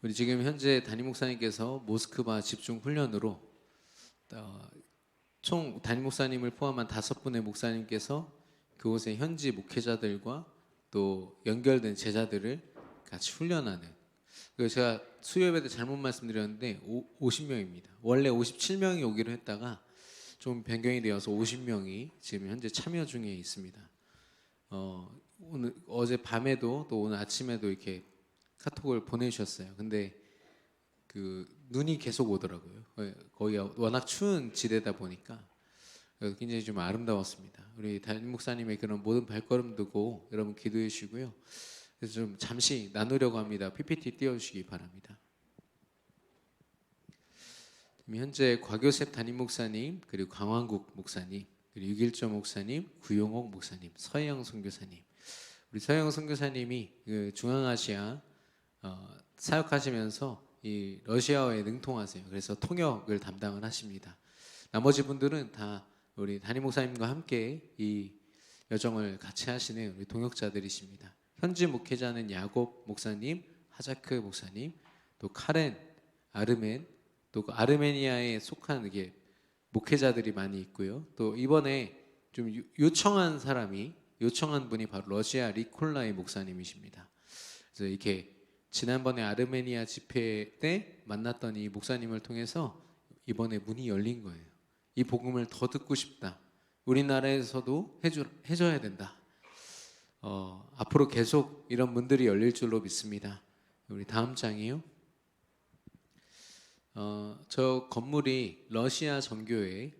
우리 지금 현재 담임 목사님께서 모스크바 집중 훈련으로 총 담임 목사님을 포함한 5분의 목사님께서 그곳의 현지 목회자들과 또 연결된 제자들을 같이 훈련하는. 그래서 제가 수요 예배 때 잘못 말씀드렸는데 50명입니다. 원래 57명이 오기로 했다가 좀 변경이 되어서 50명이 지금 현재 참여 중에 있습니다. 오늘 어제 밤에도 또 오늘 아침에도 이렇게 카톡을 보내주셨어요. 근데 그 눈이 계속 오더라고요. 거기가 워낙 추운 지대다 보니까 굉장히 좀 아름다웠습니다. 우리 담임 목사님의 그런 모든 발걸음 두고 여러분 기도해 주시고요. 그래서 좀 잠시 나누려고 합니다. PPT 띄워주시기 바랍니다. 현재 곽요셉 담임 목사님, 그리고 강왕국 목사님, 그리고 유길조 목사님, 구용옥 목사님, 서영 선교사님. 우리 서영 선교사님이 그 중앙아시아 사역하시면서 이 러시아어에 능통하세요. 그래서 통역을 담당을 하십니다. 나머지 분들은 다 우리 담임 목사님과 함께 이 여정을 같이 하시는 우리 동역자들이십니다. 현지 목회자는 야곱 목사님, 하자크 목사님, 또 카렌, 아르멘, 또 그 아르메니아에 속한 이게 목회자들이 많이 있고요. 또 이번에 좀 요청한 분이 바로 러시아 리콜라이 목사님이십니다. 그래서 이렇게 지난번에 아르메니아 집회 때 만났던 이 목사님을 통해서 이번에 문이 열린 거예요. 이 복음을 더 듣고 싶다. 우리나라에서도 해줘야 된다. 앞으로 계속 이런 문들이 열릴 줄로 믿습니다. 우리 다음 장이요. 저 건물이 러시아 정교회,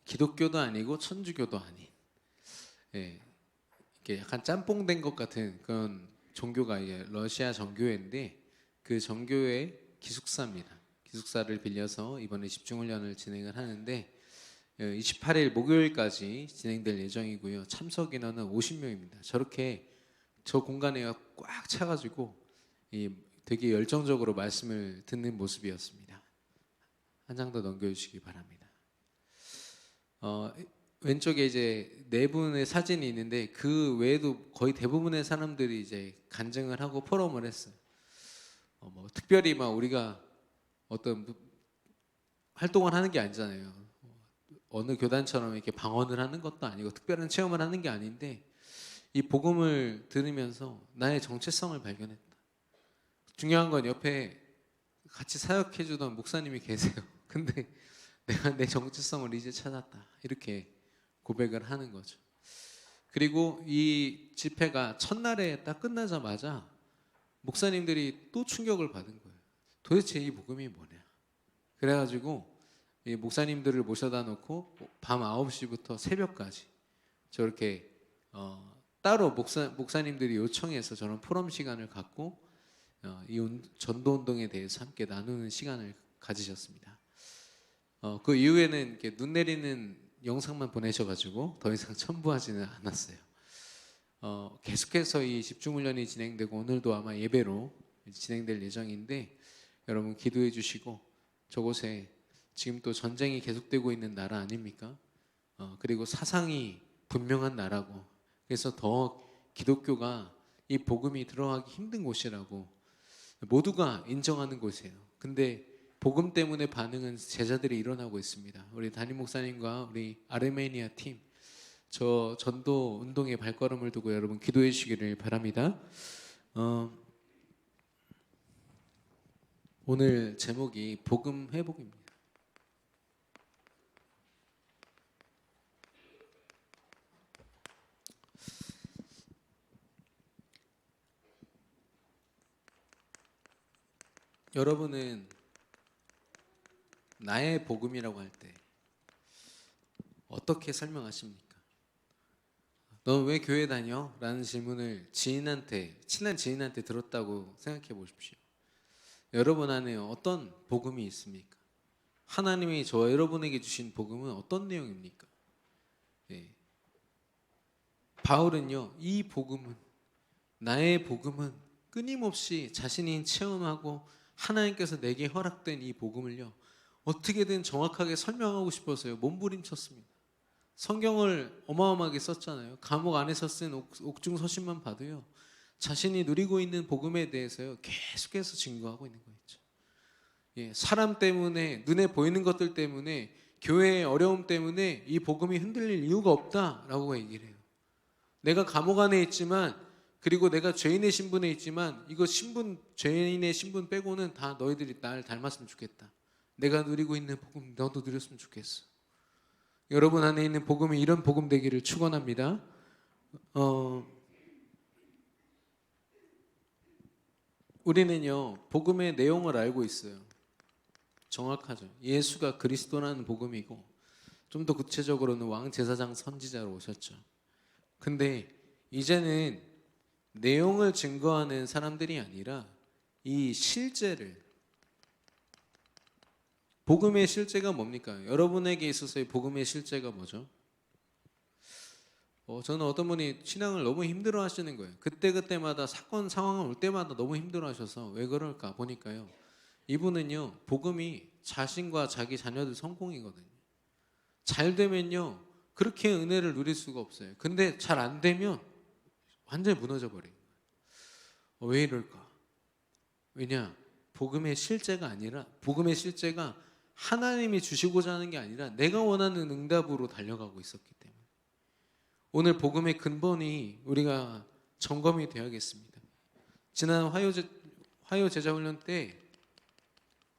기독교도 아니고 천주교도 아닌, 이게 약간 짬뽕된 것 같은 그런 종교가 이제 러시아 정교회인데, 그 정교회 기숙사입니다. 기숙사를 빌려서 이번에 집중훈련을 진행을 하는데 28일 목요일까지 진행될 예정이고요. 참석 인원은 50명입니다. 저렇게 저 공간에 꽉 차가지고 되게 열정적으로 말씀을 듣는 모습이었습니다. 한 장 더 넘겨주시기 바랍니다. 왼쪽에 이제 4분의 사진이 있는데 그 외에도 거의 대부분의 사람들이 이제 간증을 하고 포럼을 했어요. 뭐 특별히 막 우리가 어떤 활동을 하는 게 아니잖아요. 어느 교단처럼 이렇게 방언을 하는 것도 아니고 특별한 체험을 하는 게 아닌데 이 복음을 들으면서 나의 정체성을 발견했다. 중요한 건 옆에 같이 사역해주던 목사님이 계세요. 근데 내가 내 정체성을 이제 찾았다. 이렇게 고백을 하는 거죠. 그리고 이 집회가 첫날에 딱 끝나자마자 목사님들이 또 충격을 받은 거예요. 도대체 이 복음이 뭐냐. 그래가지고 이 목사님들을 모셔다 놓고 밤 9시부터 새벽까지 저렇게 따로 목사님들이 요청해서 저런 포럼 시간을 갖고 이 전도운동에 대해서 함께 나누는 시간을 가지셨습니다. 그 이후에는 이렇게 눈 내리는 영상만 보내셔가지고 더 이상 첨부하지는 않았어요. 계속해서 이 집중훈련이 진행되고 오늘도 아마 예배로 진행될 예정인데 여러분 기도해 주시고 저곳에 지금 또 전쟁이 계속되고 있는 나라 아닙니까? 그리고 사상이 분명한 나라고 그래서 더 기독교가 이 복음이 들어가기 힘든 곳이라고 모두가 인정하는 곳이에요. 근데 복음 때문에 반응은 제자들이 일어나고 있습니다. 우리 담임 목사님과 우리 아르메니아 팀, 저 전도 운동의 발걸음을 두고 여러분 기도해 주시기를 바랍니다. 오늘 제목이 복음 회복입니다. 여러분은 나의 복음이라고 할 때 어떻게 설명하십니까? 넌 왜 교회 다녀? 라는 질문을 친한 지인한테 들었다고 생각해 보십시오. 여러분 안에 어떤 복음이 있습니까? 하나님이 저와 여러분에게 주신 복음은 어떤 내용입니까? 바울은요, 이 복음은 나의 복음은 끊임없이 자신이 체험하고 하나님께서 내게 허락된 이 복음을요 어떻게든 정확하게 설명하고 싶어서요 몸부림쳤습니다. 성경을 어마어마하게 썼잖아요. 감옥 안에서 쓴 옥중 서신만 봐도요 자신이 누리고 있는 복음에 대해서요 계속해서 증거하고 있는 거죠. 예, 사람 때문에, 눈에 보이는 것들 때문에, 교회의 어려움 때문에 이 복음이 흔들릴 이유가 없다라고 얘기를 해요. 내가 감옥 안에 있지만, 그리고 내가 죄인의 신분에 있지만, 이거 신분, 죄인의 신분 빼고는 다 너희들이 날 닮았으면 좋겠다. 내가 누리고 있는 복음 너도 누렸으면 좋겠어. 여러분 안에 있는 복음이 이런 복음 되기를 축원합니다. 우리는요 복음의 내용을 알고 있어요. 정확하죠. 예수가 그리스도라는 복음이고, 좀 더 구체적으로는 왕 제사장 선지자로 오셨죠. 근데 이제는 내용을 증거하는 사람들이 아니라 이 실제를, 복음의 실제가 뭡니까? 여러분에게 있어서의 복음의 실제가 뭐죠? 저는 어떤 분이 신앙을 너무 힘들어 하시는 거예요. 그때그때마다 사건 상황이 올 때마다 너무 힘들어 하셔서 왜 그럴까 보니까요, 이분은요 복음이 자신과 자기 자녀들 성공이거든요. 잘 되면요 그렇게 은혜를 누릴 수가 없어요. 근데 잘 안 되면 완전히 무너져 버려요. 왜 이럴까? 왜냐? 복음의 실제가 아니라, 복음의 실제가 하나님이 주시고자 하는 게 아니라 내가 원하는 응답으로 달려가고 있었기 때문에, 오늘 복음의 근본이 우리가 점검이 되어야겠습니다. 지난 화요 제자훈련 때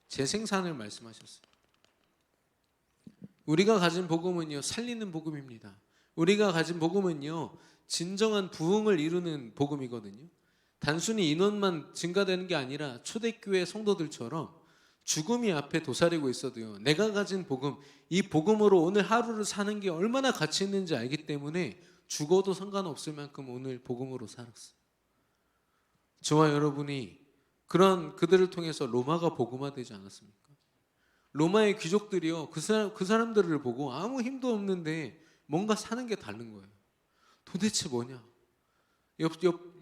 재생산을 말씀하셨어요. 우리가 가진 복음은요 살리는 복음입니다. 우리가 가진 복음은요 진정한 부흥을 이루는 복음이거든요. 단순히 인원만 증가되는 게 아니라 초대교회 성도들처럼 죽음이 앞에 도사리고 있어도요, 내가 가진 복음, 이 복음으로 오늘 하루를 사는 게 얼마나 가치 있는지 알기 때문에 죽어도 상관없을 만큼 오늘 복음으로 살았어요. 저와 여러분이 그들을 통해서 로마가 복음화되지 않았습니까? 로마의 귀족들이요 그 사람들을 보고 아무 힘도 없는데 뭔가 사는 게 다른 거예요. 도대체 뭐냐?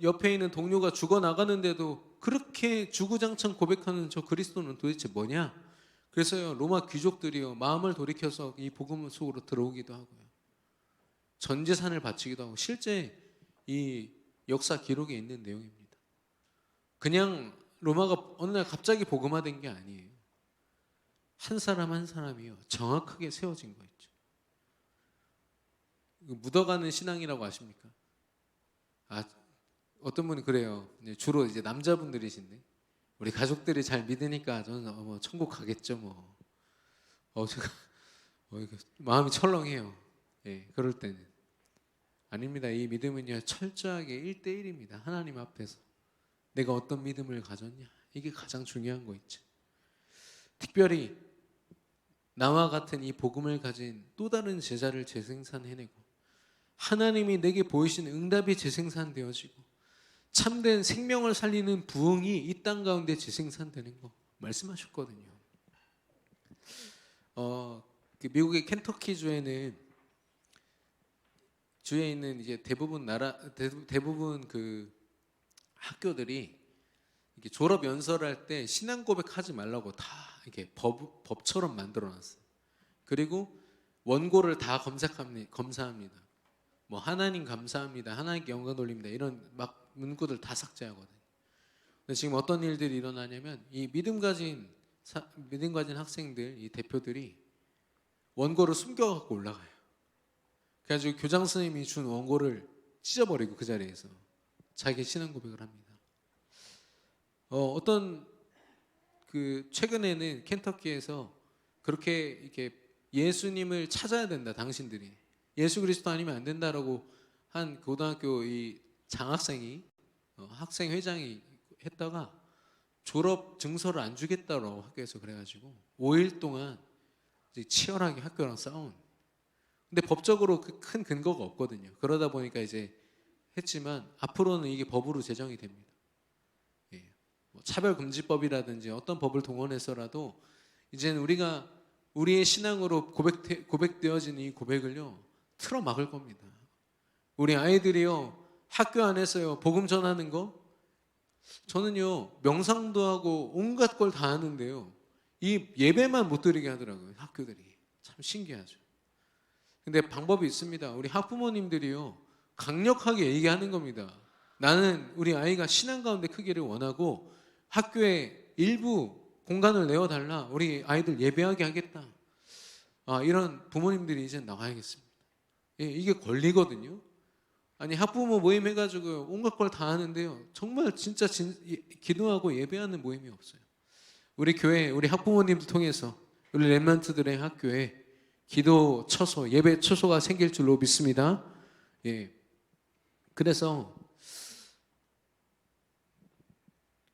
옆에 있는 동료가 죽어나가는데도 그렇게 주구장창 고백하는 저 그리스도는 도대체 뭐냐? 그래서요 로마 귀족들이요 마음을 돌이켜서 이 복음 속으로 들어오기도 하고요, 전 재산을 바치기도 하고, 실제 이 역사 기록에 있는 내용입니다. 그냥 로마가 어느 날 갑자기 복음화된 게 아니에요. 한 사람 한 사람이요 정확하게 세워진 거 있죠. 묻어가는 신앙이라고 아십니까? 어떤 분이 그래요. 주로 이제 남자분들이신데, 우리 가족들이 잘 믿으니까 저는 천국 가겠죠 뭐. 제가 마음이 철렁해요. 예, 그럴 때는 아닙니다. 이 믿음은요 철저하게 1대1입니다. 하나님 앞에서 내가 어떤 믿음을 가졌냐, 이게 가장 중요한 거 있죠. 특별히 나와 같은 이 복음을 가진 또 다른 제자를 재생산해내고, 하나님이 내게 보이신 응답이 재생산되어지고, 참된 생명을 살리는 부흥이 이 땅 가운데 재생산되는 거 말씀하셨거든요. 미국의 켄터키 주에 있는 이제 대부분 그 학교들이 이렇게 졸업 연설을 할 때 신앙 고백하지 말라고 다 이렇게 법처럼 만들어놨어요. 그리고 원고를 다 검사합니다. 뭐 하나님 감사합니다, 하나님께 영광 돌립니다, 이런 막 문구들 다 삭제하거든요. 근데 지금 어떤 일들이 일어나냐면, 이 믿음 가진 학생들, 이 대표들이 원고를 숨겨갖고 올라가요. 그래가지고 교장 선생님이 준 원고를 찢어버리고 그 자리에서 자기 신앙 고백을 합니다. 최근에는 켄터키에서 그렇게 이렇게 예수님을 찾아야 된다, 당신들이 예수 그리스도 아니면 안 된다라고 한 고등학교 이 장학생이 학생 회장이 했다가 졸업 증서를 안 주겠다고 학교에서 그래가지고 5일 동안 이제 치열하게 학교랑 싸운. 근데 법적으로 큰 근거가 없거든요. 그러다 보니까 이제 했지만 앞으로는 이게 법으로 제정이 됩니다. 예. 뭐 차별금지법이라든지 어떤 법을 동원해서라도 이제는 우리가 우리의 신앙으로 고백되어진 이 고백을요 틀어 막을 겁니다. 우리 아이들이요 학교 안에서요 복음 전하는 거, 저는요 명상도 하고 온갖 걸 다 하는데요 이 예배만 못 드리게 하더라고요. 학교들이 참 신기하죠. 근데 방법이 있습니다. 우리 학부모님들이요 강력하게 얘기하는 겁니다. 나는 우리 아이가 신앙 가운데 크기를 원하고 학교에 일부 공간을 내어달라. 우리 아이들 예배하게 하겠다. 이런 부모님들이 이제 나와야겠습니다. 예, 이게 권리거든요. 아니 학부모 모임 해가지고 온갖 걸 다 하는데요. 정말 진짜 기도하고 예배하는 모임이 없어요. 우리 교회, 우리 학부모님들 통해서 우리 렘넌트들의 학교에 기도 처소, 예배 처소가 생길 줄로 믿습니다. 예. 그래서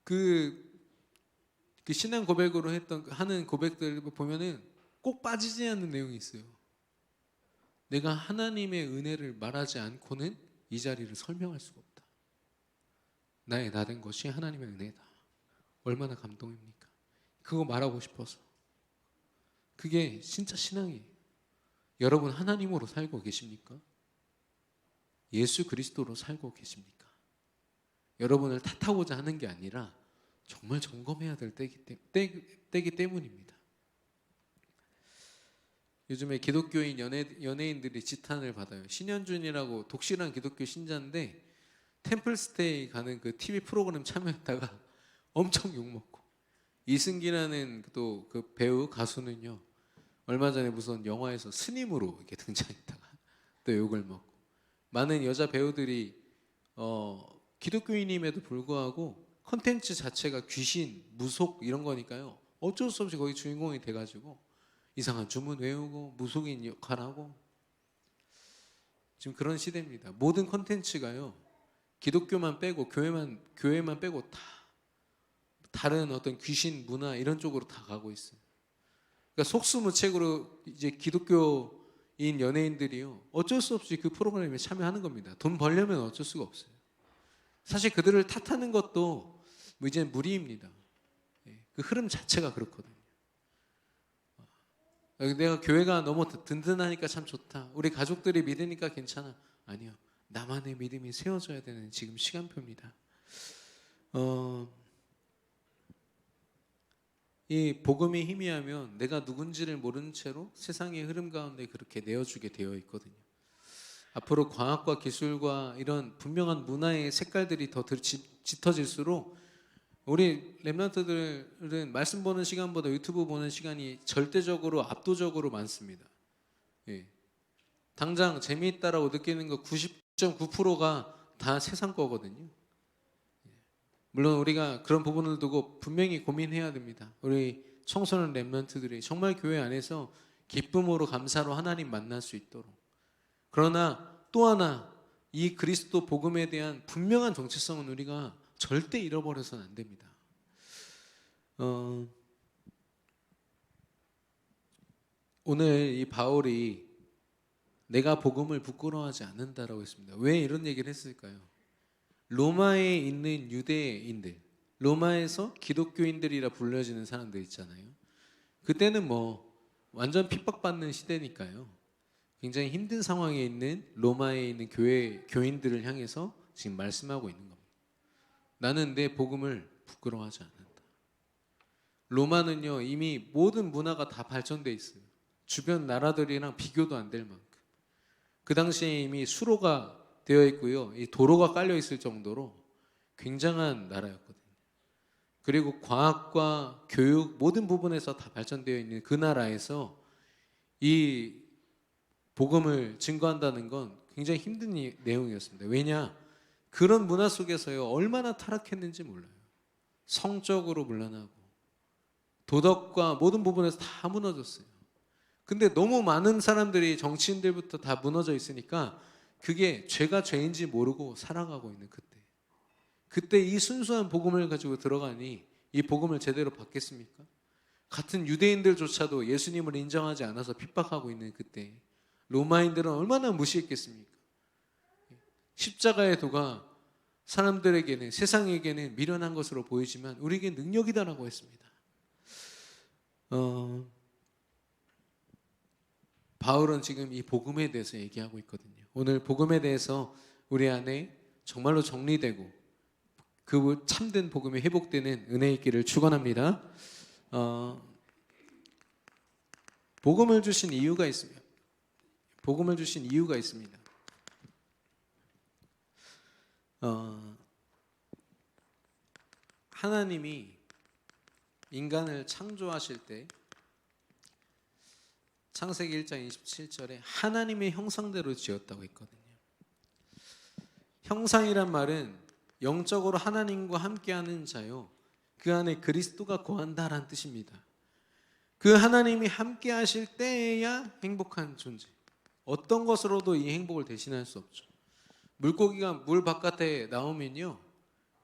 그 신앙 고백으로 하는 고백들 보면은 꼭 빠지지 않는 내용이 있어요. 내가 하나님의 은혜를 말하지 않고는 이 자리를 설명할 수가 없다. 나의 나 된 것이 하나님의 은혜다. 얼마나 감동입니까? 그거 말하고 싶어서. 그게 진짜 신앙이에요. 여러분 하나님으로 살고 계십니까? 예수 그리스도로 살고 계십니까? 여러분을 탓하고자 하는 게 아니라 정말 점검해야 될 때기 때문입니다. 요즘에 기독교인 연예인들이 지탄을 받아요. 신현준이라고 독실한 기독교 신자인데 템플스테이 가는 그 TV 프로그램 참여했다가 엄청 욕먹고, 이승기라는 또 그 배우 가수는요, 얼마 전에 무슨 영화에서 스님으로 이렇게 등장했다가 또 욕을 먹고, 많은 여자 배우들이 기독교인임에도 불구하고 컨텐츠 자체가 귀신, 무속 이런 거니까요, 어쩔 수 없이 거기 주인공이 돼가지고 이상한 주문 외우고 무속인 역할하고, 지금 그런 시대입니다. 모든 컨텐츠가요, 기독교만 빼고 교회만 빼고 다 다른 어떤 귀신 문화 이런 쪽으로 다 가고 있어요. 그러니까 속수무책으로 이제 기독교인 연예인들이요, 어쩔 수 없이 그 프로그램에 참여하는 겁니다. 돈 벌려면 어쩔 수가 없어요. 사실 그들을 탓하는 것도 뭐 이제 무리입니다. 그 흐름 자체가 그렇거든요. 내가 교회가 너무 든든하니까 참 좋다, 우리 가족들이 믿으니까 괜찮아. 아니요, 나만의 믿음이 세워져야 되는 지금 시간표입니다. 이 복음이 희미하면 내가 누군지를 모르는 채로 세상의 흐름 가운데 그렇게 내어주게 되어 있거든요. 앞으로 과학과 기술과 이런 분명한 문화의 색깔들이 더 짙어질수록 우리 렘넌트들은 말씀 보는 시간보다 유튜브 보는 시간이 절대적으로 압도적으로 많습니다. 예. 당장 재미있다라고 느끼는 거 90.9%가 다 세상 거거든요. 물론 우리가 그런 부분을 두고 분명히 고민해야 됩니다. 우리 청소년 렘넌트들이 정말 교회 안에서 기쁨으로 감사로 하나님 만날 수 있도록. 그러나 또 하나, 이 그리스도 복음에 대한 분명한 정체성은 우리가 절대 잃어버려서는 안 됩니다. 오늘 이 바울이 내가 복음을 부끄러워하지 않는다라고 했습니다. 왜 이런 얘기를 했을까요? 로마에 있는 유대인들, 로마에서 기독교인들이라 불려지는 사람들 있잖아요. 그때는 뭐 완전 핍박받는 시대니까요, 굉장히 힘든 상황에 있는 로마에 있는 교인들을 향해서 지금 말씀하고 있는 겁니다. 나는 내 복음을 부끄러워하지 않는다. 로마는요, 이미 모든 문화가 다 발전돼 있어요. 주변 나라들이랑 비교도 안 될 만큼. 그 당시에 이미 수로가 되어 있고요, 이 도로가 깔려 있을 정도로 굉장한 나라였거든요. 그리고 과학과 교육 모든 부분에서 다 발전되어 있는 그 나라에서 이 복음을 증거한다는 건 굉장히 힘든 내용이었습니다. 왜냐? 그런 문화 속에서요, 얼마나 타락했는지 몰라요. 성적으로 물러나고 도덕과 모든 부분에서 다 무너졌어요. 근데 너무 많은 사람들이, 정치인들부터 다 무너져 있으니까 그게 죄가 죄인지 모르고 살아가고 있는 그때 이 순수한 복음을 가지고 들어가니 이 복음을 제대로 받겠습니까? 같은 유대인들조차도 예수님을 인정하지 않아서 핍박하고 있는 그때 로마인들은 얼마나 무시했겠습니까? 십자가의 도가 사람들에게는, 세상에게는 미련한 것으로 보이지만 우리에게 능력이다라고 했습니다. 바울은 지금 이 복음에 대해서 얘기하고 있거든요. 오늘 복음에 대해서 우리 안에 정말로 정리되고 그 참된 복음이 회복되는 은혜 있기를 축원합니다. 복음을 주신 이유가 있습니다. 복음을 주신 이유가 있습니다. 하나님이 인간을 창조하실 때 창세기 1장 27절에 하나님의 형상대로 지었다고 했거든요. 형상이란 말은 영적으로 하나님과 함께하는 자요, 그 안에 그리스도가 거한다라는 뜻입니다. 그 하나님이 함께하실 때에야 행복한 존재, 어떤 것으로도 이 행복을 대신할 수 없죠. 물고기가 물 바깥에 나오면요,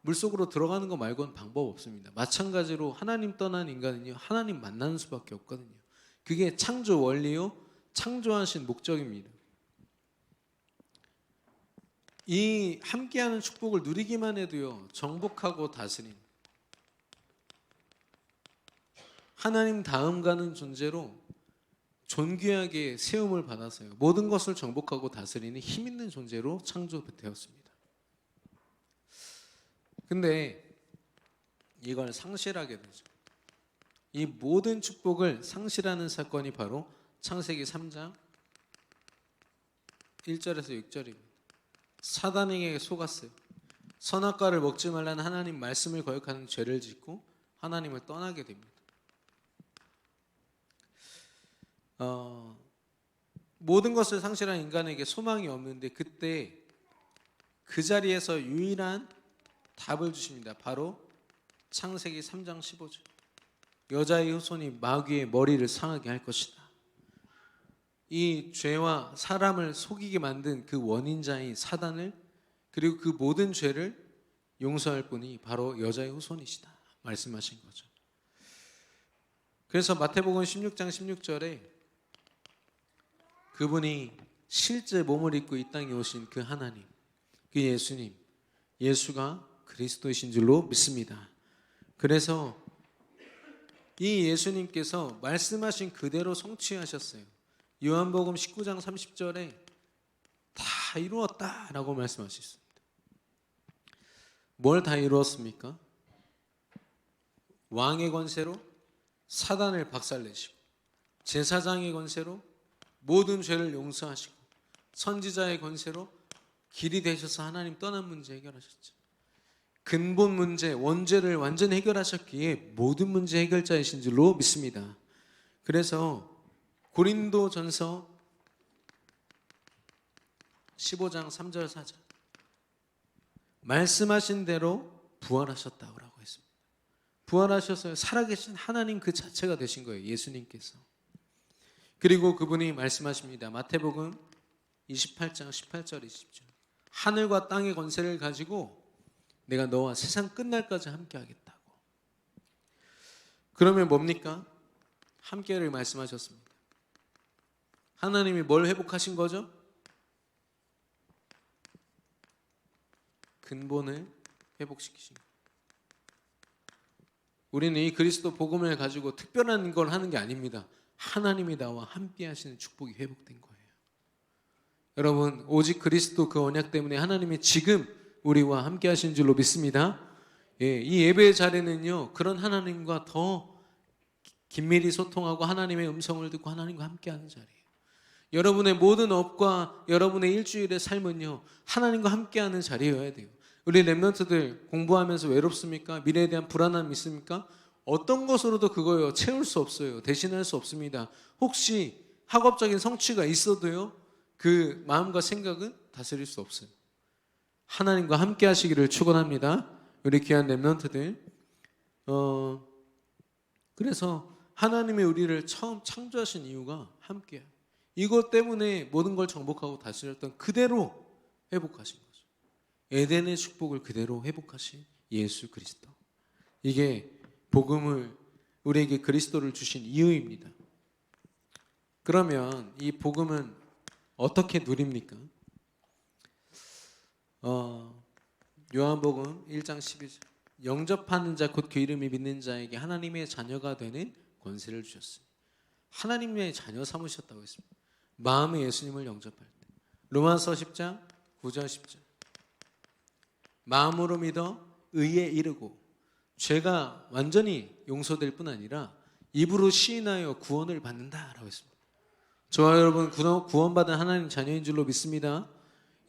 물속으로 들어가는 거 말고는 방법 없습니다. 마찬가지로 하나님 떠난 인간은요, 하나님 만나는 수밖에 없거든요. 그게 창조 원리요, 창조하신 목적입니다. 이 함께하는 축복을 누리기만 해도요, 정복하고 다스린 하나님 다음 가는 존재로 존귀하게 세움을 받아서요, 모든 것을 정복하고 다스리는 힘 있는 존재로 창조되었습니다. 근데 이걸 상실하게 되죠. 이 모든 축복을 상실하는 사건이 바로 창세기 3장 1절에서 6절입니다. 사단에게 속았어요. 선악과를 먹지 말라는 하나님 말씀을 거역하는 죄를 짓고 하나님을 떠나게 됩니다. 모든 것을 상실한 인간에게 소망이 없는데 그때 그 자리에서 유일한 답을 주십니다. 바로 창세기 3장 15절. 여자의 후손이 마귀의 머리를 상하게 할 것이다. 이 죄와 사람을 속이게 만든 그 원인자인 사단을, 그리고 그 모든 죄를 용서할 분이 바로 여자의 후손이시다 말씀하신 거죠. 그래서 마태복음 16장 16절에 그분이 실제 몸을 입고 이 땅에 오신 그 하나님, 그 예수님, 예수가 그리스도이신 줄로 믿습니다. 그래서 이 예수님께서 말씀하신 그대로 성취하셨어요. 요한복음 19장 30절에 다 이루었다라고 말씀하셨습니다. 뭘 다 이루었습니까? 왕의 권세로 사단을 박살내시고, 제사장의 권세로 모든 죄를 용서하시고, 선지자의 권세로 길이 되셔서 하나님 떠난 문제 해결하셨죠. 근본 문제, 원죄를 완전히 해결하셨기에 모든 문제 해결자이신 줄로 믿습니다. 그래서 고린도전서 15장 3절 4절 말씀하신 대로 부활하셨다고 했습니다. 부활하셔서 살아계신 하나님 그 자체가 되신 거예요, 예수님께서. 그리고 그분이 말씀하십니다. 마태복음 28장 18절 20절. 하늘과 땅의 권세를 가지고 내가 너와 세상 끝날까지 함께 하겠다고. 그러면 뭡니까? 함께를 말씀하셨습니다. 하나님이 뭘 회복하신 거죠? 근본을 회복시키신 거예요. 우리는 이 그리스도 복음을 가지고 특별한 걸 하는 게 아닙니다. 하나님이 나와 함께 하시는 축복이 회복된 거예요. 여러분, 오직 그리스도 그 언약 때문에 하나님이 지금 우리와 함께 하신 줄로 믿습니다. 예, 이 예배의 자리는요, 그런 하나님과 더 긴밀히 소통하고 하나님의 음성을 듣고 하나님과 함께 하는 자리예요. 여러분의 모든 업과 여러분의 일주일의 삶은요, 하나님과 함께 하는 자리여야 돼요. 우리 렘넌트들 공부하면서 외롭습니까? 미래에 대한 불안함이 있습니까? 어떤 것으로도 그거요 채울 수 없어요. 대신할 수 없습니다. 혹시 학업적인 성취가 있어도요, 그 마음과 생각은 다스릴 수 없어요. 하나님과 함께 하시기를 축원합니다. 우리 귀한 렘넌트들. 그래서 하나님이 우리를 처음 창조하신 이유가 함께해요. 이것 때문에 모든 걸 정복하고 다스렸던 그대로 회복하신 거죠. 에덴의 축복을 그대로 회복하신 예수 그리스도. 이게 복음을, 우리에게 그리스도를 주신 이유입니다. 그러면 이 복음은 어떻게 누립니까? 요한복음 1장 12절. 영접하는 자 곧 그 이름이 믿는 자에게 하나님의 자녀가 되는 권세를 주셨습니다. 하나님의 자녀 삼으셨다고 했습니다. 마음의 예수님을 영접할 때. 로마서 10장 9절 10절. 마음으로 믿어 의에 이르고 죄가 완전히 용서될 뿐 아니라 입으로 시인하여 구원을 받는다라고 했습니다. 저와 여러분 구원받은 하나님 자녀인 줄로 믿습니다.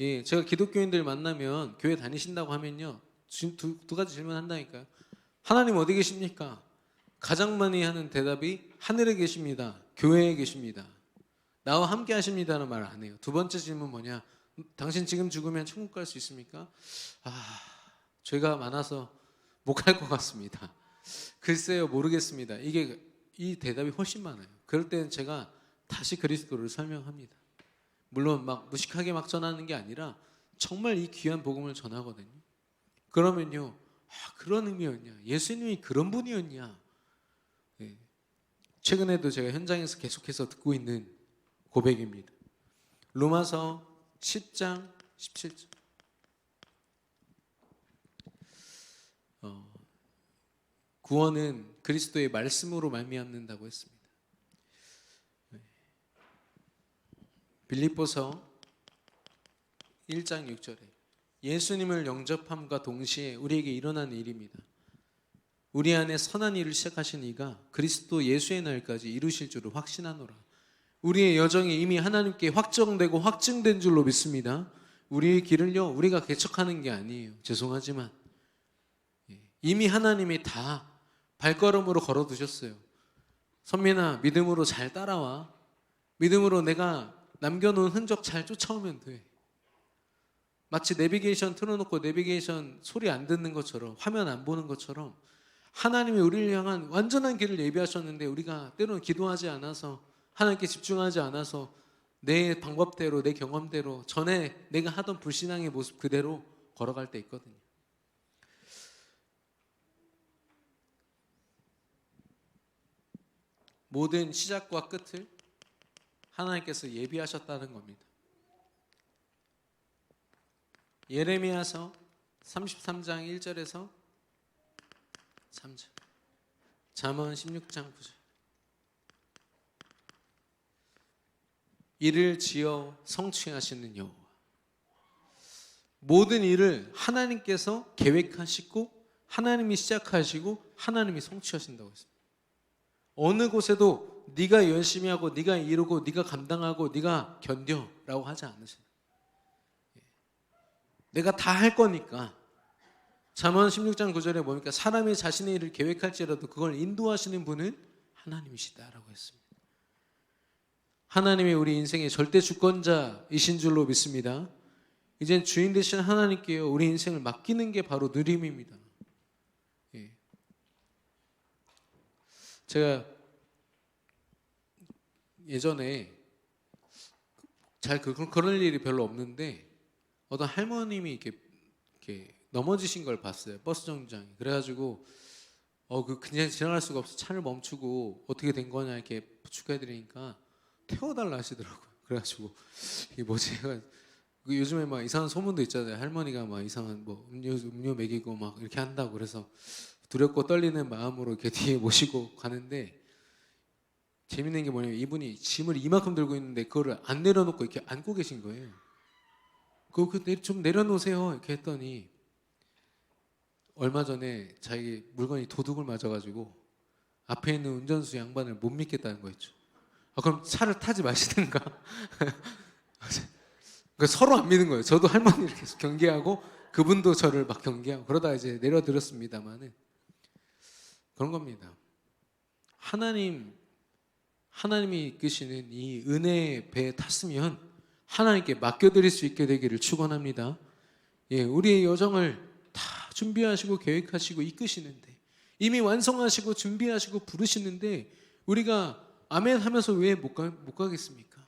예, 제가 기독교인들 만나면 교회 다니신다고 하면요, 두 가지 질문한다니까요. 하나님 어디 계십니까? 가장 많이 하는 대답이 하늘에 계십니다. 교회에 계십니다. 나와 함께 하십니다는 말 안 해요. 두 번째 질문 뭐냐? 당신 지금 죽으면 천국 갈 수 있습니까? 죄가 많아서 못 갈 것 같습니다. 글쎄요, 모르겠습니다. 이 대답이 훨씬 많아요. 그럴 때는 제가 다시 그리스도를 설명합니다. 물론 막 무식하게 막 전하는 게 아니라 정말 이 귀한 복음을 전하거든요. 그러면요, 그런 의미였냐? 예수님이 그런 분이었냐? 네. 최근에도 제가 현장에서 계속해서 듣고 있는 고백입니다. 로마서 10장 17절. 구원은 그리스도의 말씀으로 말미암는다고 했습니다. 빌립보서 1장 6절에 예수님을 영접함과 동시에 우리에게 일어난 일입니다. 우리 안에 선한 일을 시작하신 이가 그리스도 예수의 날까지 이루실 줄을 확신하노라. 우리의 여정이 이미 하나님께 확정되고 확증된 줄로 믿습니다. 우리의 길을요, 우리가 개척하는 게 아니에요. 죄송하지만 이미 하나님이 다 발걸음으로 걸어두셨어요. 선민아, 믿음으로 잘 따라와. 믿음으로 내가 남겨놓은 흔적 잘 쫓아오면 돼. 마치 내비게이션 틀어놓고 내비게이션 소리 안 듣는 것처럼, 화면 안 보는 것처럼 하나님이 우리를 향한 완전한 길을 예비하셨는데 우리가 때로는 기도하지 않아서, 하나님께 집중하지 않아서 내 방법대로, 내 경험대로, 전에 내가 하던 불신앙의 모습 그대로 걸어갈 때 있거든요. 모든 시작과 끝을 하나님께서 예비하셨다는 겁니다. 예레미야서 33장 1절에서 3절, 잠언 16장 9절. 이를 지어 성취하시는 여호와. 모든 일을 하나님께서 계획하시고 하나님이 시작하시고 하나님이 성취하신다고 했습니다. 어느 곳에도 네가 열심히 하고 네가 이루고 네가 감당하고 네가 견뎌라고 하지 않으세요. 내가 다 할 거니까. 잠언 16장 9절에 보니까 사람이 자신의 일을 계획할지라도 그걸 인도하시는 분은 하나님이시다라고 했습니다. 하나님이 우리 인생의 절대 주권자이신 줄로 믿습니다. 이젠 주인 되신 하나님께 우리 인생을 맡기는 게 바로 누림입니다. 제가 예전에 잘 그럴 일이 별로 없는데 어떤 할머님이 이렇게 넘어지신 걸 봤어요. 버스 정류장에. 그래가지고 그냥 지나갈 수가 없어. 차를 멈추고 어떻게 된 거냐 이렇게 부축해 드리니까 태워달라 하시더라고요. 그래가지고 이게 뭐지? 요즘에 막 이상한 소문도 있잖아요. 할머니가 막 이상한 뭐 음료 먹이고 막 이렇게 한다고. 그래서 두렵고 떨리는 마음으로 이렇게 뒤에 모시고 가는데 재밌는 게 뭐냐면 이분이 짐을 이만큼 들고 있는데 그거를 안 내려놓고 이렇게 안고 계신 거예요. 그거 좀 내려놓으세요 이렇게 했더니 얼마 전에 자기 물건이 도둑을 맞아가지고 앞에 있는 운전수 양반을 못 믿겠다는 거 있죠. 그럼 차를 타지 마시든가. 그러니까 서로 안 믿는 거예요. 저도 할머니를 계속 경계하고 그분도 저를 막 경계하고 그러다 이제 내려드렸습니다만은 그런 겁니다. 하나님이 이끄시는 이 은혜의 배에 탔으면 하나님께 맡겨드릴 수 있게 되기를 축원합니다. 우리의 여정을 다 준비하시고 계획하시고 이끄시는데 이미 완성하시고 준비하시고 부르시는데 우리가 아멘 하면서 왜 못 가겠습니까?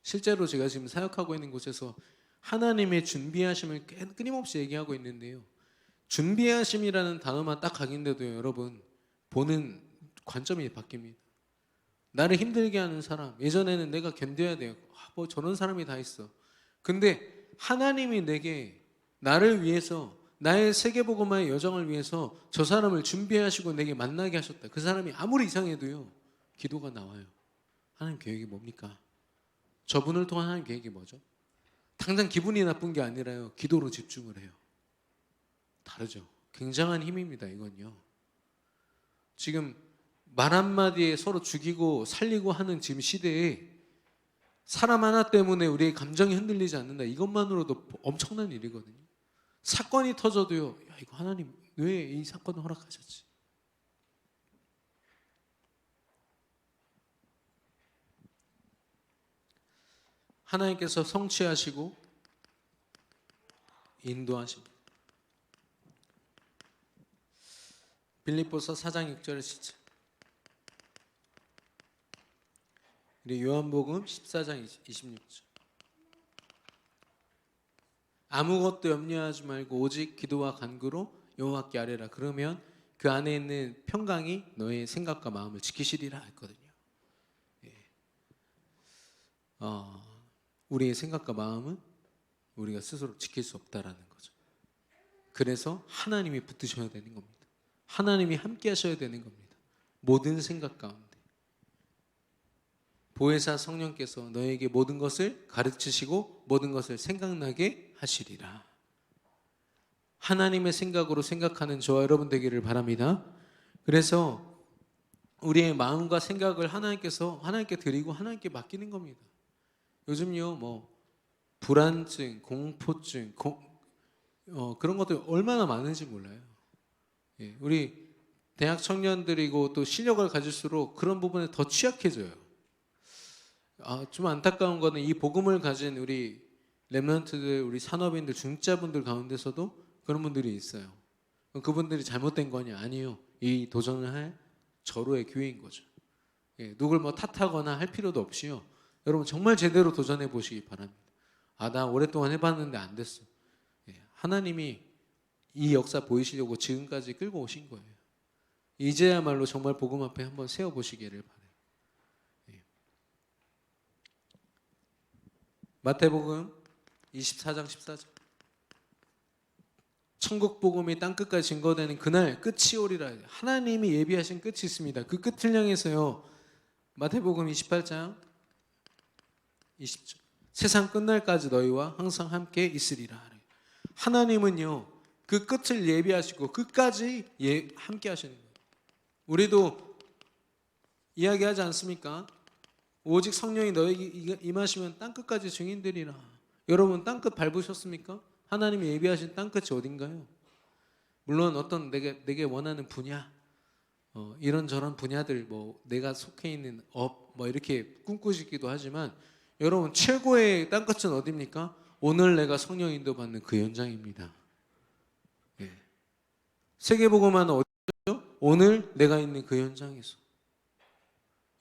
실제로 제가 지금 사역하고 있는 곳에서 하나님의 준비하심을 끊임없이 얘기하고 있는데요. 준비하심이라는 단어만 딱 각인데도요, 여러분 보는 관점이 바뀝니다. 나를 힘들게 하는 사람, 예전에는 내가 견뎌야 돼요. 뭐 저런 사람이 다 있어. 근데 하나님이 내게 나를 위해서 나의 세계복음화의 여정을 위해서 저 사람을 준비하시고 내게 만나게 하셨다. 그 사람이 아무리 이상해도요, 기도가 나와요. 하나님 계획이 뭡니까? 저분을 통한 하나님 계획이 뭐죠? 당장 기분이 나쁜 게 아니라요, 기도로 집중을 해요. 다르죠. 굉장한 힘입니다. 이건요. 지금 말 한마디에 서로 죽이고 살리고 하는 지금 시대에 사람 하나 때문에 우리의 감정이 흔들리지 않는다. 이것만으로도 엄청난 일이거든요. 사건이 터져도요. 야, 이거 하나님 왜 이 사건을 허락하셨지? 하나님께서 성취하시고 인도하십니다. 빌립보서 4장 6절을 시작. 그리고 요한복음 14장 26절. 아무것도 염려하지 말고 오직 기도와 간구로 여호와께 아뢰라. 그러면 그 안에 있는 평강이 너의 생각과 마음을 지키시리라 했거든요. 우리의 생각과 마음은 우리가 스스로 지킬 수 없다라는 거죠. 그래서 하나님이 붙드셔야 되는 겁니다. 하나님이 함께 하셔야 되는 겁니다. 모든 생각 가운데 보혜사 성령께서 너에게 모든 것을 가르치시고 모든 것을 생각나게 하시리라. 하나님의 생각으로 생각하는 저와 여러분 되기를 바랍니다. 그래서 우리의 마음과 생각을 하나님께 드리고 하나님께 맡기는 겁니다. 요즘요, 불안증, 공포증, 그런 것들 얼마나 많은지 몰라요. 우리 대학 청년들이고 또 실력을 가질수록 그런 부분에 더 취약해져요. 좀 안타까운 거는 이 복음을 가진 우리 렘넌트들, 우리 산업인들, 중자분들 가운데서도 그런 분들이 있어요. 그분들이 잘못된 거냐? 아니요. 이 도전을 할 절호의 기회인 거죠. 누굴 탓하거나 할 필요도 없이요. 여러분 정말 제대로 도전해 보시기 바랍니다. 나 오랫동안 해봤는데 안 됐어. 하나님이 이 역사 보이시려고 지금까지 끌고 오신 거예요. 이제야말로 정말 복음 앞에 한번 세워보시기를 바라요. 마태복음 24장 14절. 천국 복음이 땅끝까지 증거되는 그날 끝이 오리라. 하나님이 예비하신 끝이 있습니다. 그 끝을 향해서요. 마태복음 28장 20절. 세상 끝날까지 너희와 항상 함께 있으리라. 하나님은요. 그 끝을 예비하시고 끝까지 함께 하시는 거예요. 우리도 이야기하지 않습니까? 오직 성령이 너에게 임하시면 땅끝까지 증인되리라. 여러분 땅끝 밟으셨습니까? 하나님이 예비하신 땅끝이 어딘가요? 물론 어떤 내게 원하는 분야, 이런저런 분야들, 내가 속해 있는 업, 이렇게 꿈꾸시기도 하지만 여러분 최고의 땅끝은 어디입니까? 오늘 내가 성령 인도 받는 그 현장입니다. 세계복음화는 어디죠? 오늘 내가 있는 그 현장에서.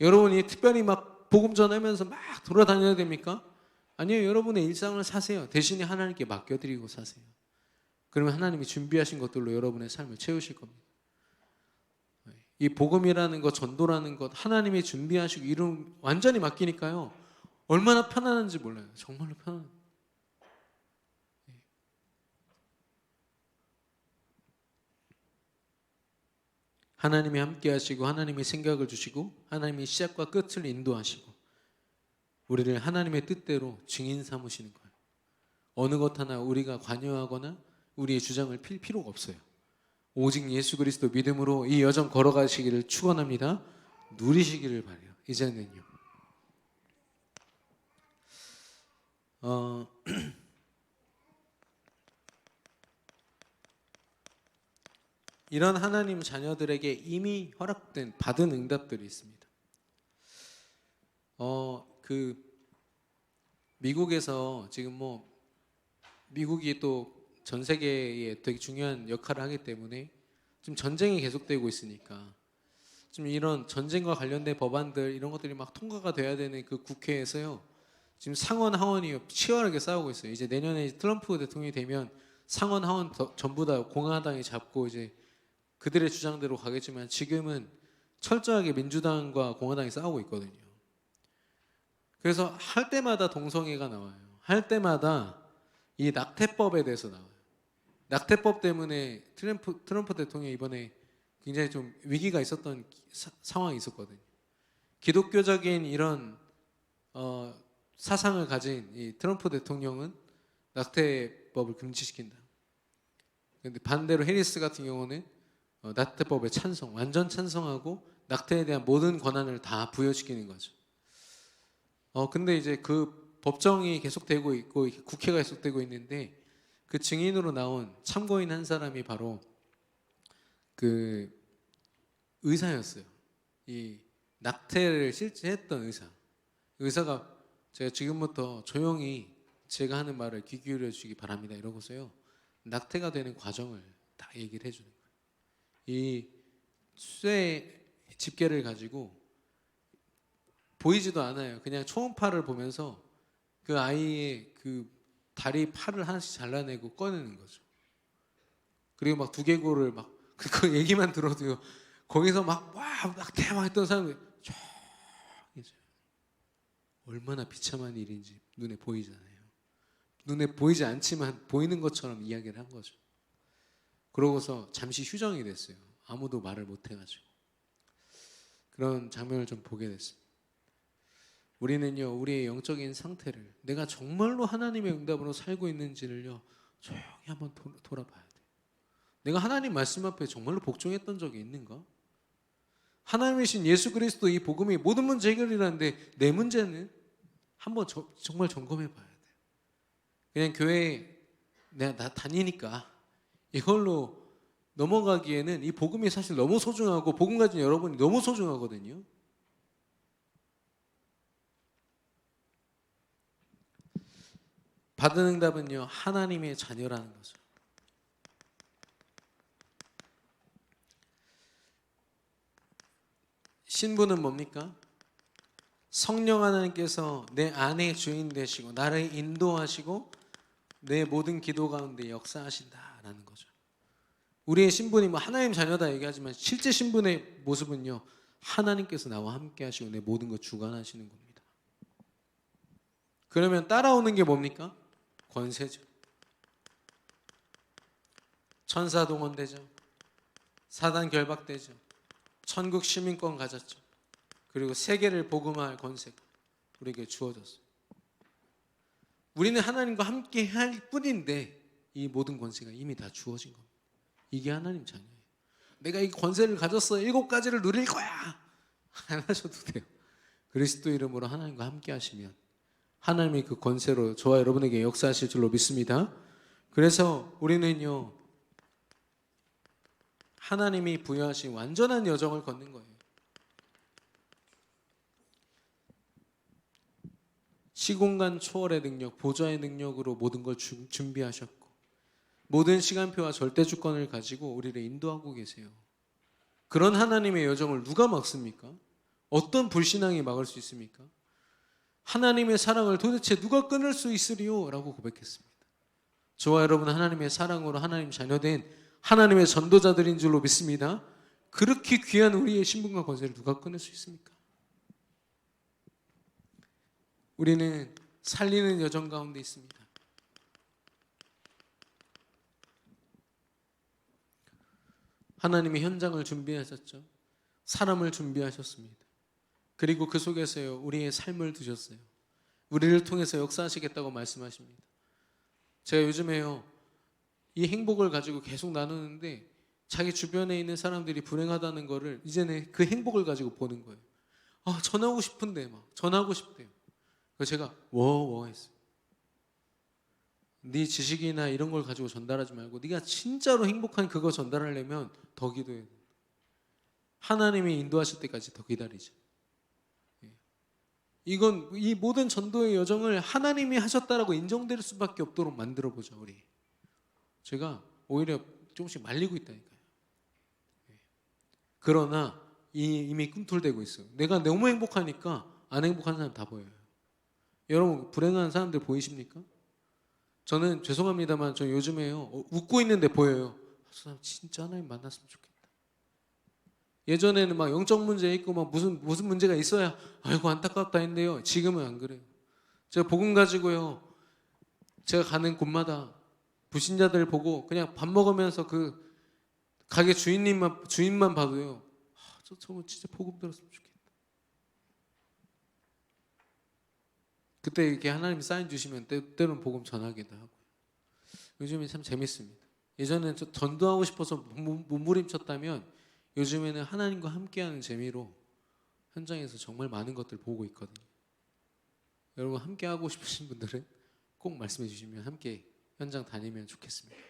여러분이 특별히 복음 전하면서 막 돌아다녀야 됩니까? 아니요. 여러분의 일상을 사세요. 대신에 하나님께 맡겨드리고 사세요. 그러면 하나님이 준비하신 것들로 여러분의 삶을 채우실 겁니다. 이 복음이라는 것, 전도라는 것 하나님이 준비하시고 이름 완전히 맡기니까요. 얼마나 편안한지 몰라요. 정말로 편안. 하나님이 함께 하시고 하나님이 생각을 주시고 하나님이 시작과 끝을 인도하시고 우리를 하나님의 뜻대로 증인 삼으시는 거예요. 어느 것 하나 우리가 관여하거나 우리의 주장을 필 필요가 없어요. 오직 예수 그리스도 믿음으로 이 여정 걸어가시기를 축원합니다. 누리시기를 바라요. 이제는요. 이런 하나님 자녀들에게 이미 허락된 받은 응답들이 있습니다. 미국에서 지금 미국이 또 전 세계에 되게 중요한 역할을 하기 때문에 지금 전쟁이 계속되고 있으니까 지금 이런 전쟁과 관련된 법안들 이런 것들이 막 통과가 돼야 되는 그 국회에서요. 지금 상원 하원이 치열하게 싸우고 있어요. 이제 내년에 트럼프 대통령이 되면 상원 하원 전부 다 공화당이 잡고 이제 그들의 주장대로 가겠지만 지금은 철저하게 민주당과 공화당이 싸우고 있거든요. 그래서 할 때마다 동성애가 나와요. 할 때마다 이 낙태법에 대해서 나와요. 낙태법 때문에 트럼프 대통령이 이번에 굉장히 좀 위기가 있었던 상황이 있었거든요. 기독교적인 이런 사상을 가진 이 트럼프 대통령은 낙태법을 금지시킨다. 그런데 반대로 해리스 같은 경우는 낙태법에 완전 찬성하고 낙태에 대한 모든 권한을 다 부여시키는 거죠. 근데 이제 그 법정이 계속되고 있고 국회가 계속되고 있는데 그 증인으로 나온 참고인 한 사람이 바로 그 의사였어요. 이 낙태를 실제 했던 의사가 제가 지금부터 조용히 제가 하는 말을 귀 기울여 주시기 바랍니다 이러고서요 낙태가 되는 과정을 다 얘기를 해주는 거예요. 이 쇠 집게를 가지고 보이지도 않아요. 그냥 초음파를 보면서 그 아이의 그 다리 팔을 하나씩 잘라내고 꺼내는 거죠. 그리고 막 두개골을 막 그 얘기만 들어도요 거기서 막 낙태 막 했던 사람들 조용해져요. 얼마나 비참한 일인지 눈에 보이잖아요. 눈에 보이지 않지만 보이는 것처럼 이야기를 한 거죠. 그러고서 잠시 휴정이 됐어요. 아무도 말을 못 해가지고 그런 장면을 좀 보게 됐습니다. 우리는요 우리의 영적인 상태를 내가 정말로 하나님의 응답으로 살고 있는지를요 조용히 한번 돌아봐야 돼요. 내가 하나님 말씀 앞에 정말로 복종했던 적이 있는가? 하나님이신 예수 그리스도 이 복음이 모든 문제 해결이라는데 내 문제는 한번 정말 점검해 봐야 돼요. 그냥 교회에 내가 다니니까 이걸로 넘어가기에는 이 복음이 사실 너무 소중하고 복음 가진 여러분이 너무 소중하거든요. 받은 응답은요 하나님의 자녀라는 거죠. 신부는 뭡니까? 성령 하나님께서 내 안의 주인 되시고 나를 인도하시고 내 모든 기도 가운데 역사하신다라는 거죠. 우리의 신분이 뭐 하나님 자녀다 얘기하지만 실제 신분의 모습은요 하나님께서 나와 함께 하시고 내 모든 것 주관하시는 겁니다. 그러면 따라오는 게 뭡니까? 권세죠. 천사 동원되죠. 사단 결박되죠. 천국 시민권 가졌죠. 그리고 세계를 복음화할 권세가 우리에게 주어졌어요. 우리는 하나님과 함께 할 뿐인데 이 모든 권세가 이미 다 주어진 겁니다. 이게 하나님 자녀예요. 내가 이 권세를 가졌어 7가지를 누릴 거야 안 하셔도 돼요. 그리스도 이름으로 하나님과 함께 하시면 하나님이 그 권세로 저와 여러분에게 역사하실 줄로 믿습니다. 그래서 우리는요 하나님이 부여하신 완전한 여정을 걷는 거예요. 시공간 초월의 능력, 보좌의 능력으로 모든 걸 준비하셨고 모든 시간표와 절대 주권을 가지고 우리를 인도하고 계세요. 그런 하나님의 여정을 누가 막습니까? 어떤 불신앙이 막을 수 있습니까? 하나님의 사랑을 도대체 누가 끊을 수 있으리요? 라고 고백했습니다. 저와 여러분은 하나님의 사랑으로 하나님 자녀된 하나님의 전도자들인 줄로 믿습니다. 그렇게 귀한 우리의 신분과 권세를 누가 끊을 수 있습니까? 우리는 살리는 여정 가운데 있습니다. 하나님이 현장을 준비하셨죠. 사람을 준비하셨습니다. 그리고 그 속에서요 우리의 삶을 두셨어요. 우리를 통해서 역사하시겠다고 말씀하십니다. 제가 요즘에요 이 행복을 가지고 계속 나누는데 자기 주변에 있는 사람들이 불행하다는 거를 이제는 그 행복을 가지고 보는 거예요. 전하고 싶은데 막 전하고 싶대요. 그래서 제가 워워 했어요. 네 지식이나 이런 걸 가지고 전달하지 말고 네가 진짜로 행복한 그거 전달하려면 더 기도해야 돼. 하나님이 인도하실 때까지 더 기다리자. 이건 이 모든 전도의 여정을 하나님이 하셨다라고 인정될 수밖에 없도록 만들어 보자 우리. 제가 오히려 조금씩 말리고 있다니까요. 그러나 이미 꿈틀대고 있어요. 내가 너무 행복하니까 안 행복한 사람 다 보여요. 여러분 불행한 사람들 보이십니까? 저는 죄송합니다만 저 요즘에요 웃고 있는데 보여요. 저 사람 진짜 하나님 만났으면 좋겠다. 예전에는 막 영적 문제 있고 막 무슨 문제가 있어야 아이고 안타깝다 했는데요. 지금은 안 그래요. 제가 복음 가지고요. 제가 가는 곳마다 불신자들 보고 그냥 밥 먹으면서 그 가게 주인만 봐도요. 저분 진짜 복음 들었으면 좋겠다. 그때 이렇게 하나님 사인 주시면 때로는 복음 전하기도 하고요. 요즘에 참 재밌습니다. 예전에는 전도하고 싶어서 몸부림쳤다면 요즘에는 하나님과 함께하는 재미로 현장에서 정말 많은 것들 보고 있거든요. 여러분 함께 하고 싶으신 분들은 꼭 말씀해 주시면 함께 현장 다니면 좋겠습니다.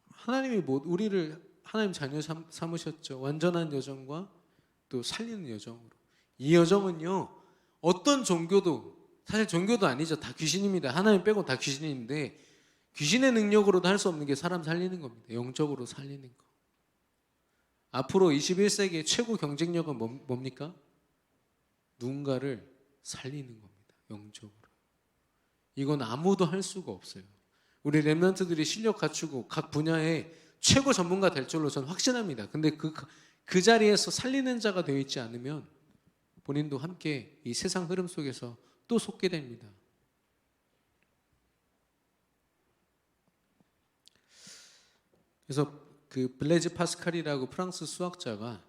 하나님이 우리를 하나님 자녀 삼으셨죠. 완전한 여정과 또 살리는 여정으로. 이 여정은요, 어떤 종교도, 사실 종교도 아니죠. 다 귀신입니다. 하나님 빼고 다 귀신인데 귀신의 능력으로도 할 수 없는 게 사람 살리는 겁니다. 영적으로 살리는 거. 앞으로 21세기의 최고 경쟁력은 뭡니까? 누군가를 살리는 겁니다. 영적으로. 이건 아무도 할 수가 없어요. 우리 렘넌트들이 실력 갖추고 각 분야에 최고 전문가 될 줄로 저는 확신합니다. 근데 그 자리에서 살리는 자가 되어 있지 않으면 본인도 함께 이 세상 흐름 속에서 또 속게 됩니다. 그래서 그 블레즈 파스칼이라고 프랑스 수학자가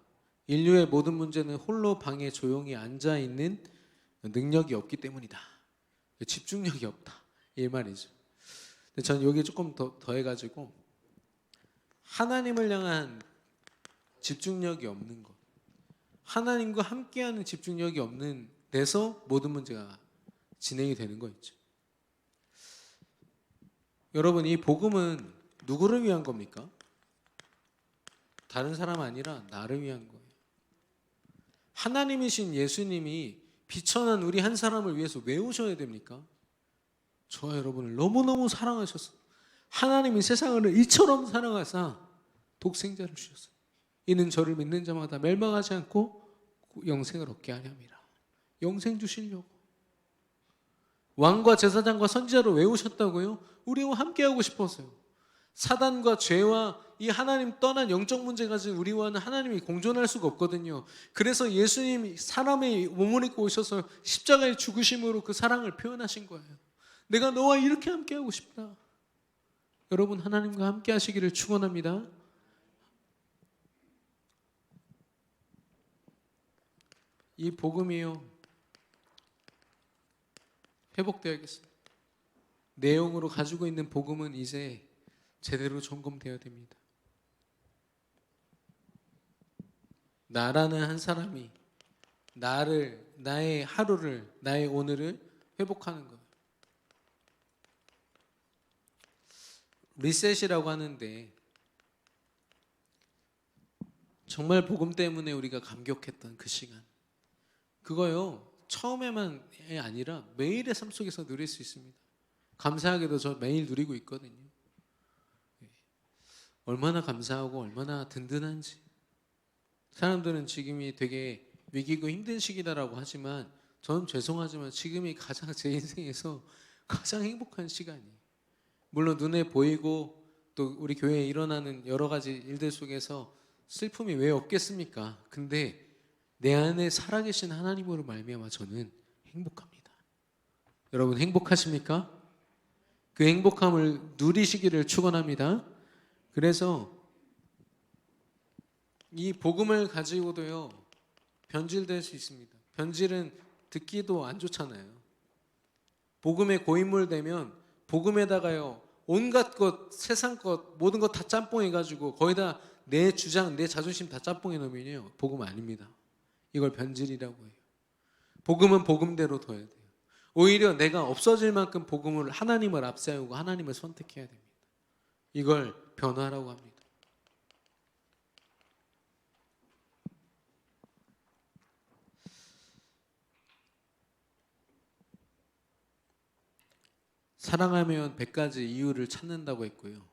인류의 모든 문제는 홀로 방에 조용히 앉아 있는 능력이 없기 때문이다. 집중력이 없다. 이 말이죠. 근데 저는 여기 조금 더 해가지고 하나님을 향한 집중력이 없는 것, 하나님과 함께하는 집중력이 없는 데서 모든 문제가 진행이 되는 거 있죠. 여러분, 이 복음은 누구를 위한 겁니까? 다른 사람 아니라 나를 위한 거예요. 하나님이신 예수님이 비천한 우리 한 사람을 위해서 왜 오셔야 됩니까? 저와 여러분을 너무너무 사랑하셔서 하나님이 세상을 이처럼 사랑하사 독생자를 주셨어요. 이는 저를 믿는 자마다 멸망하지 않고 영생을 얻게 하려 함이라. 영생 주시려고. 왕과 제사장과 선지자로 왜 오셨다고요? 우리와 함께하고 싶어서요. 사단과 죄와 이 하나님 떠난 영적 문제 가진 우리와는 하나님이 공존할 수가 없거든요. 그래서 예수님이 사람의 몸을 입고 오셔서 십자가의 죽으심으로 그 사랑을 표현하신 거예요. 내가 너와 이렇게 함께하고 싶다. 여러분, 하나님과 함께 하시기를 축원합니다. 이 복음이요, 회복되어야겠습니다. 내용으로 가지고 있는 복음은 이제 제대로 점검되어야 됩니다. 나라는 한 사람이 나의 하루를, 나의 오늘을 회복하는 거예요. 리셋이라고 하는데 정말 복음 때문에 우리가 감격했던 그 시간, 그거요 처음에만이 아니라 매일의 삶 속에서 누릴 수 있습니다. 감사하게도 저 매일 누리고 있거든요. 얼마나 감사하고 얼마나 든든한지. 사람들은 지금이 되게 위기고 힘든 시기다라고 하지만 저는 죄송하지만 지금이 가장 제 인생에서 가장 행복한 시간이에요. 물론 눈에 보이고 또 우리 교회에 일어나는 여러 가지 일들 속에서 슬픔이 왜 없겠습니까? 근데 내 안에 살아계신 하나님으로 말미암아 저는 행복합니다. 여러분 행복하십니까? 그 행복함을 누리시기를 축원합니다. 그래서 이 복음을 가지고도요 변질될 수 있습니다. 변질은 듣기도 안 좋잖아요. 복음에 고인물 되면 복음에다가요 온갖 것, 세상 것, 모든 것 다 짬뽕해가지고 거의 다 내 주장, 내 자존심 다 짬뽕해 놓으면요 복음 아닙니다. 이걸 변질이라고 해요. 복음은 복음대로 둬야 돼요. 오히려 내가 없어질 만큼 복음을, 하나님을 앞세우고 하나님을 선택해야 됩니다. 이걸 변화라고 합니다. 사랑하면 100가지 이유를 찾는다고 했고요.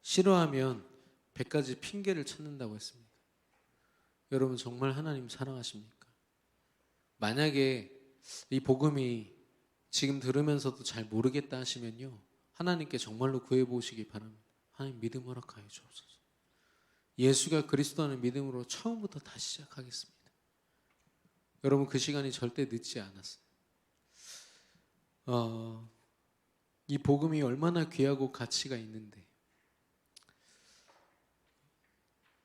싫어하면 100가지 핑계를 찾는다고 했습니다. 여러분 정말 하나님 사랑하십니까? 만약에 이 복음이 지금 들으면서도 잘 모르겠다 하시면요 하나님께 정말로 구해보시기 바랍니다. 하나님 믿음 허락하여 주옵소서. 예수가 그리스도라는 믿음으로 처음부터 다시 시작하겠습니다. 여러분 그 시간이 절대 늦지 않았어요. 이 복음이 얼마나 귀하고 가치가 있는데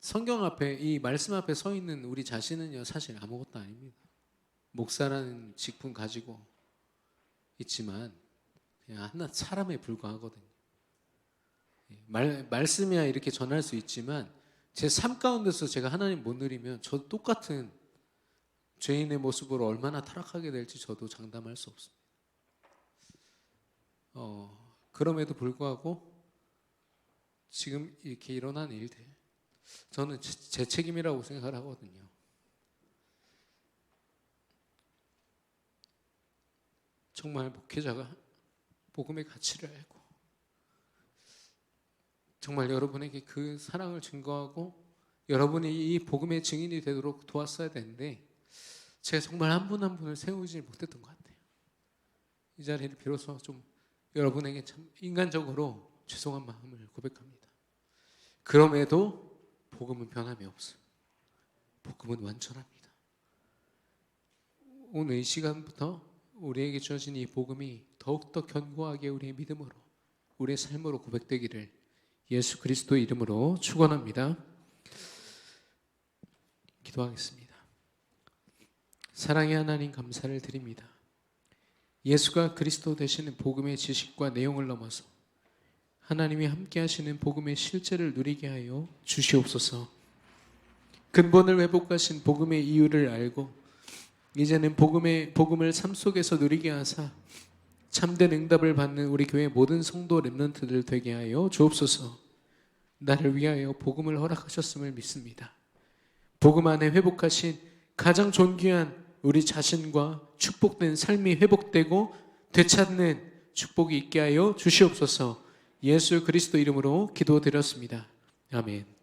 성경 앞에, 이 말씀 앞에 서 있는 우리 자신은요 사실 아무것도 아닙니다. 목사라는 직분 가지고 있지만 그냥 하나 사람에 불과하거든요. 말씀이야 이렇게 전할 수 있지만 제 삶 가운데서 제가 하나님 못 누리면 저도 똑같은 죄인의 모습으로 얼마나 타락하게 될지 저도 장담할 수 없습니다. 그럼에도 불구하고 지금 이렇게 일어난 일들, 저는 제 책임이라고 생각을 하거든요. 정말 목회자가 복음의 가치를 알고 정말 여러분에게 그 사랑을 증거하고 여러분이 이 복음의 증인이 되도록 도왔어야 되는데 제가 정말 한 분 한 분을 세우지 못했던 것 같아요. 이 자리를 빌어서 좀 여러분에게 참 인간적으로 죄송한 마음을 고백합니다. 그럼에도 복음은 변함이 없어요. 복음은 완전합니다. 오늘 이 시간부터 우리에게 주어진 이 복음이 더욱더 견고하게 우리의 믿음으로, 우리의 삶으로 고백되기를 예수 그리스도의 이름으로 축원합니다. 기도하겠습니다. 사랑의 하나님, 감사를 드립니다. 예수가 그리스도 되시는 복음의 지식과 내용을 넘어서 하나님이 함께 하시는 복음의 실제를 누리게 하여 주시옵소서. 근본을 회복하신 복음의 이유를 알고 이제는 복음을 삶 속에서 누리게 하사 참된 응답을 받는 우리 교회 모든 성도 렘넌트들 되게 하여 주옵소서. 나를 위하여 복음을 허락하셨음을 믿습니다. 복음 안에 회복하신 가장 존귀한 우리 자신과 축복된 삶이 회복되고 되찾는 축복이 있게 하여 주시옵소서. 예수 그리스도 이름으로 기도드렸습니다. 아멘.